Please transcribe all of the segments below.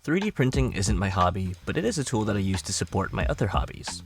3D printing isn't my hobby, but it is a tool that I use to support my other hobbies.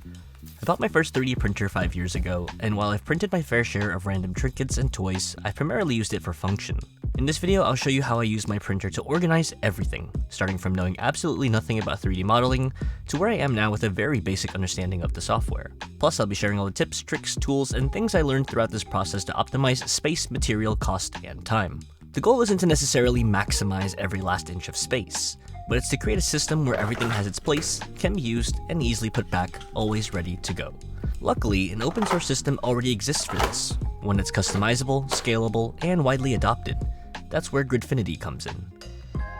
I bought my first 3D printer 5 years ago, and while I've printed my fair share of random trinkets and toys, I've primarily used it for function. In this video, I'll show you how I use my printer to organize everything, starting from knowing absolutely nothing about 3D modeling, to where I am now with a very basic understanding of the software. Plus, I'll be sharing all the tips, tricks, tools, and things I learned throughout this process to optimize space, material, cost, and time. The goal isn't to necessarily maximize every last inch of space, but it's to create a system where everything has its place, can be used, and easily put back, always ready to go. Luckily, an open source system already exists for this, one that's customizable, scalable, and widely adopted. That's where Gridfinity comes in.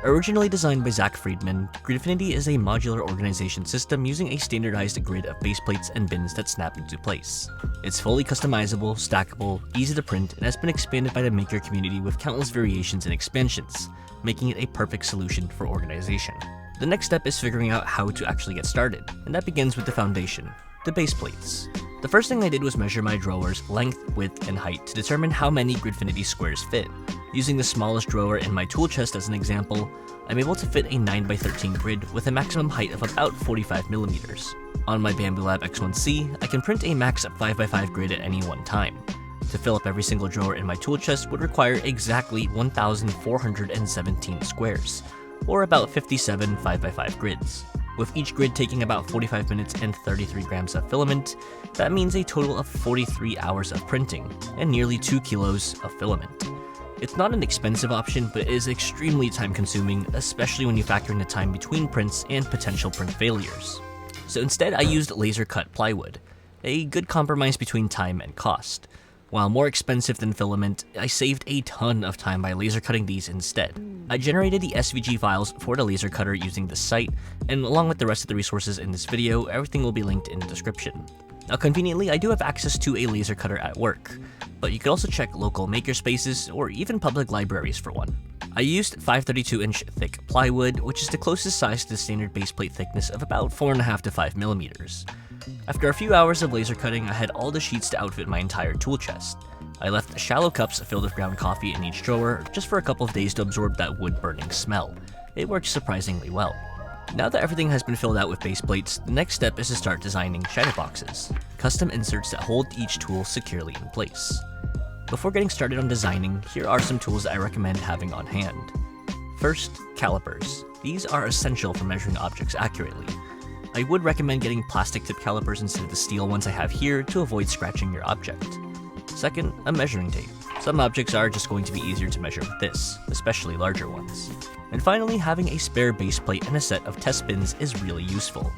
Originally designed by Zach Friedman, Gridfinity is a modular organization system using a standardized grid of baseplates and bins that snap into place. It's fully customizable, stackable, easy to print, and has been expanded by the maker community with countless variations and expansions, making it a perfect solution for organization. The next step is figuring out how to actually get started, and that begins with the foundation, the baseplates. The first thing I did was measure my drawer's length, width, and height to determine how many Gridfinity squares fit. Using the smallest drawer in my tool chest as an example, I'm able to fit a 9x13 grid with a maximum height of about 45mm. On my Bambu Lab X1C, I can print a max 5x5 grid at any one time. To fill up every single drawer in my tool chest would require exactly 1,417 squares, or about 57 5x5 grids. With each grid taking about 45 minutes and 33 grams of filament, that means a total of 43 hours of printing, and nearly 2 kilos of filament. It's not an expensive option, but it is extremely time-consuming, especially when you factor in the time between prints and potential print failures. So instead, I used laser-cut plywood, a good compromise between time and cost. While more expensive than filament, I saved a ton of time by laser cutting these instead. I generated the SVG files for the laser cutter using the site, and along with the rest of the resources in this video, everything will be linked in the description. Now conveniently, I do have access to a laser cutter at work, but you could also check local makerspaces or even public libraries for one. I used 532-inch thick plywood, which is the closest size to the standard baseplate thickness of about 4.5 to 5mm. After a few hours of laser cutting, I had all the sheets to outfit my entire tool chest. I left shallow cups filled with ground coffee in each drawer just for a couple of days to absorb that wood-burning smell. It worked surprisingly well. Now that everything has been filled out with baseplates, the next step is to start designing shadowboxes, custom inserts that hold each tool securely in place. Before getting started on designing, here are some tools that I recommend having on hand. First, calipers. These are essential for measuring objects accurately. I would recommend getting plastic tip calipers instead of the steel ones I have here to avoid scratching your object. Second, a measuring tape. Some objects are just going to be easier to measure with this, especially larger ones. And finally, having a spare base plate and a set of test bins is really useful.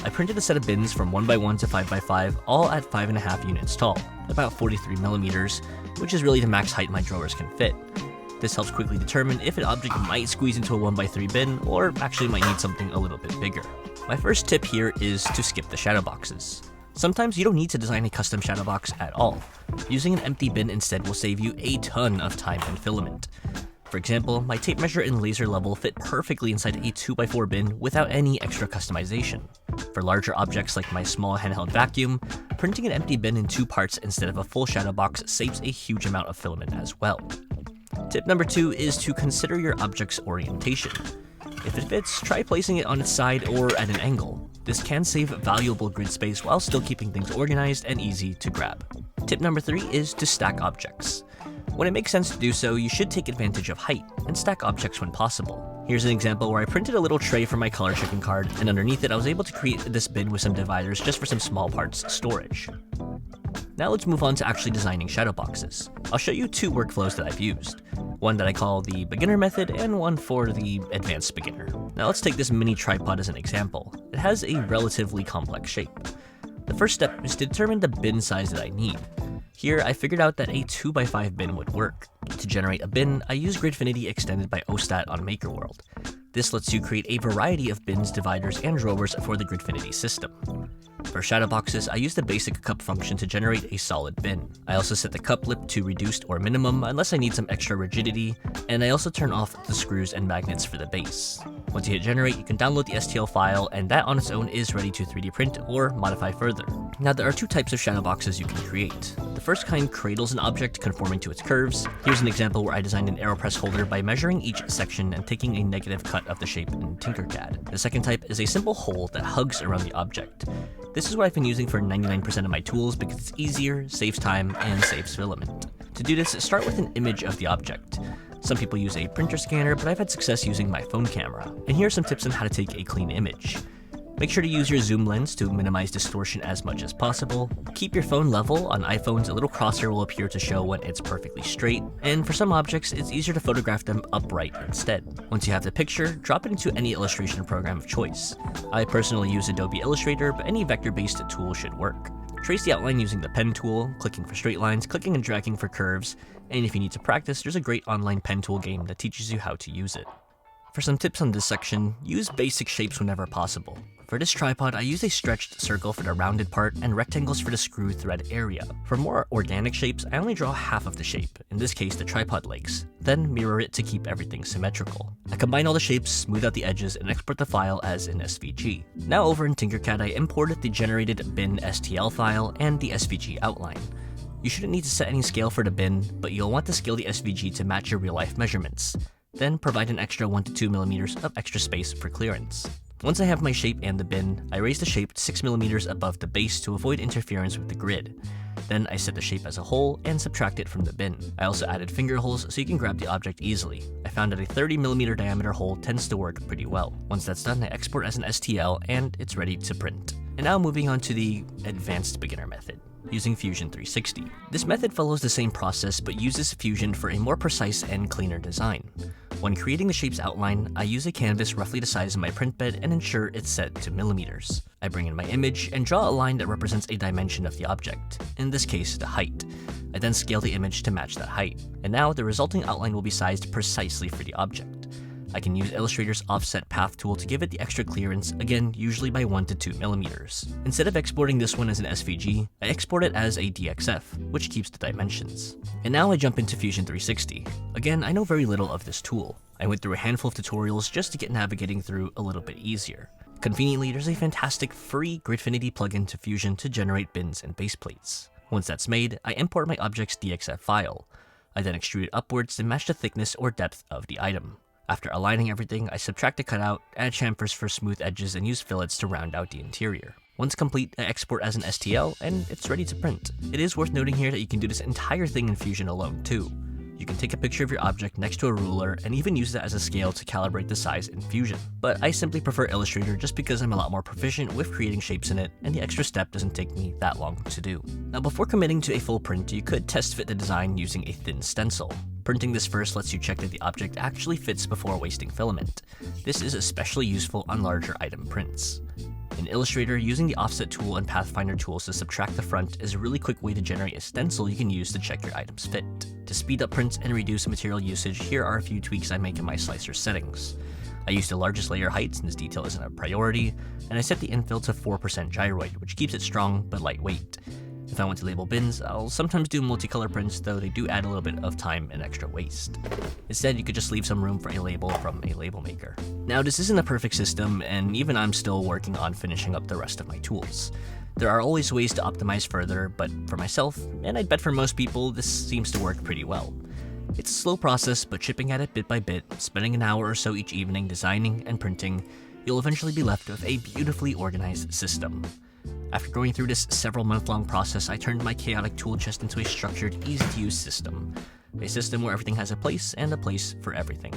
I printed a set of bins from 1x1 to 5x5, all at 5.5 units tall, about 43mm, which is really the max height my drawers can fit. This helps quickly determine if an object might squeeze into a 1x3 bin, or actually might need something a little bit bigger. My first tip here is to skip the shadowboxes. Sometimes you don't need to design a custom shadowbox at all. Using an empty bin instead will save you a ton of time and filament. For example, my tape measure and laser level fit perfectly inside a 2x4 bin without any extra customization. For larger objects like my small handheld vacuum, printing an empty bin in 2 parts instead of a full shadowbox saves a huge amount of filament as well. Tip number 2 is to consider your object's orientation. If it fits, try placing it on its side or at an angle. This can save valuable grid space while still keeping things organized and easy to grab. Tip number 3 is to stack objects. When it makes sense to do so, you should take advantage of height and stack objects when possible. Here's an example where I printed a little tray for my color checking card, and underneath it I was able to create this bin with some dividers just for some small parts storage. Now let's move on to actually designing shadowboxes. I'll show you 2 workflows that I've used. One that I call the beginner method and one for the advanced beginner. Now let's take this mini tripod as an example. It has a relatively complex shape. The first step is to determine the bin size that I need. Here, I figured out that a 2x5 bin would work. To generate a bin, I use Gridfinity extended by OSTAT on MakerWorld. This lets you create a variety of bins, dividers, and drawers for the Gridfinity system. For shadowboxes, I use the basic cup function to generate a solid bin. I also set the cup lip to reduced or minimum unless I need some extra rigidity, and I also turn off the screws and magnets for the base. Once you hit generate, you can download the STL file, and that on its own is ready to 3D print or modify further. Now there are two types of shadow boxes you can create. The first kind cradles an object conforming to its curves. Here's an example where I designed an AeroPress holder by measuring each section and taking a negative cut of the shape in Tinkercad. The second type is a simple hole that hugs around the object. This is what I've been using for 99% of my tools because it's easier, saves time, and saves filament. To do this, start with an image of the object. Some people use a printer scanner, but I've had success using my phone camera. And here are some tips on how to take a clean image. Make sure to use your zoom lens to minimize distortion as much as possible. Keep your phone level. On iPhones, a little crosshair will appear to show when it's perfectly straight, and for some objects, it's easier to photograph them upright instead. Once you have the picture, drop it into any illustration program of choice. I personally use Adobe Illustrator, but any vector-based tool should work. Trace the outline using the pen tool, clicking for straight lines, clicking and dragging for curves, and if you need to practice, there's a great online pen tool game that teaches you how to use it. For some tips on this section, use basic shapes whenever possible. For this tripod, I use a stretched circle for the rounded part and rectangles for the screw thread area. For more organic shapes, I only draw half of the shape, in this case the tripod legs, then mirror it to keep everything symmetrical. I combine all the shapes, smooth out the edges, and export the file as an SVG. Now over in Tinkercad, I imported the generated bin STL file and the SVG outline. You shouldn't need to set any scale for the bin, but you'll want to scale the SVG to match your real-life measurements. Then provide an extra 1 to 2 millimeters of extra space for clearance. Once I have my shape and the bin, I raise the shape 6 millimeters above the base to avoid interference with the grid. Then I set the shape as a hole and subtract it from the bin. I also added finger holes so you can grab the object easily. I found that a 30 millimeter diameter hole tends to work pretty well. Once that's done, I export as an STL and it's ready to print. And now moving on to the advanced beginner method, using Fusion 360. This method follows the same process but uses Fusion for a more precise and cleaner design. When creating the shape's outline, I use a canvas roughly the size of my print bed and ensure it's set to millimeters. I bring in my image and draw a line that represents a dimension of the object, in this case the height. I then scale the image to match that height, and now the resulting outline will be sized precisely for the object. I can use Illustrator's offset path tool to give it the extra clearance, again usually by 1 to 2 millimeters. Instead of exporting this one as an SVG, I export it as a DXF, which keeps the dimensions. And now I jump into Fusion 360. Again, I know very little of this tool. I went through a handful of tutorials just to get navigating through a little bit easier. Conveniently, there's a fantastic free Gridfinity plugin to Fusion to generate bins and baseplates. Once that's made, I import my object's DXF file. I then extrude it upwards to match the thickness or depth of the item. After aligning everything, I subtract the cutout, add chamfers for smooth edges, and use fillets to round out the interior. Once complete, I export as an STL, and it's ready to print. It is worth noting here that you can do this entire thing in Fusion alone too. You can take a picture of your object next to a ruler and even use that as a scale to calibrate the size in Fusion. But I simply prefer Illustrator just because I'm a lot more proficient with creating shapes in it, and the extra step doesn't take me that long to do. Now before committing to a full print, you could test fit the design using a thin stencil. Printing this first lets you check that the object actually fits before wasting filament. This is especially useful on larger item prints. In Illustrator, using the offset tool and pathfinder tools to subtract the front is a really quick way to generate a stencil you can use to check your items fit. To speed up prints and reduce material usage, here are a few tweaks I make in my slicer settings. I use the largest layer height since detail isn't a priority, and I set the infill to 4% gyroid, which keeps it strong but lightweight. If I want to label bins, I'll sometimes do multicolor prints, though they do add a little bit of time and extra waste. Instead, you could just leave some room for a label from a label maker. Now, this isn't a perfect system, and even I'm still working on finishing up the rest of my tools. There are always ways to optimize further, but for myself, and I'd bet for most people, this seems to work pretty well. It's a slow process, but chipping at it bit by bit, spending an hour or so each evening designing and printing, you'll eventually be left with a beautifully organized system. After going through this several month-long process, I turned my chaotic tool chest into a structured, easy-to-use system. A system where everything has a place and a place for everything.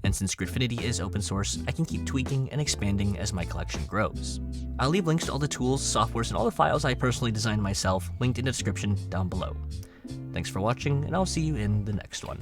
And since Gridfinity is open source, I can keep tweaking and expanding as my collection grows. I'll leave links to all the tools, softwares, and all the files I personally designed myself linked in the description down below. Thanks for watching, and I'll see you in the next one.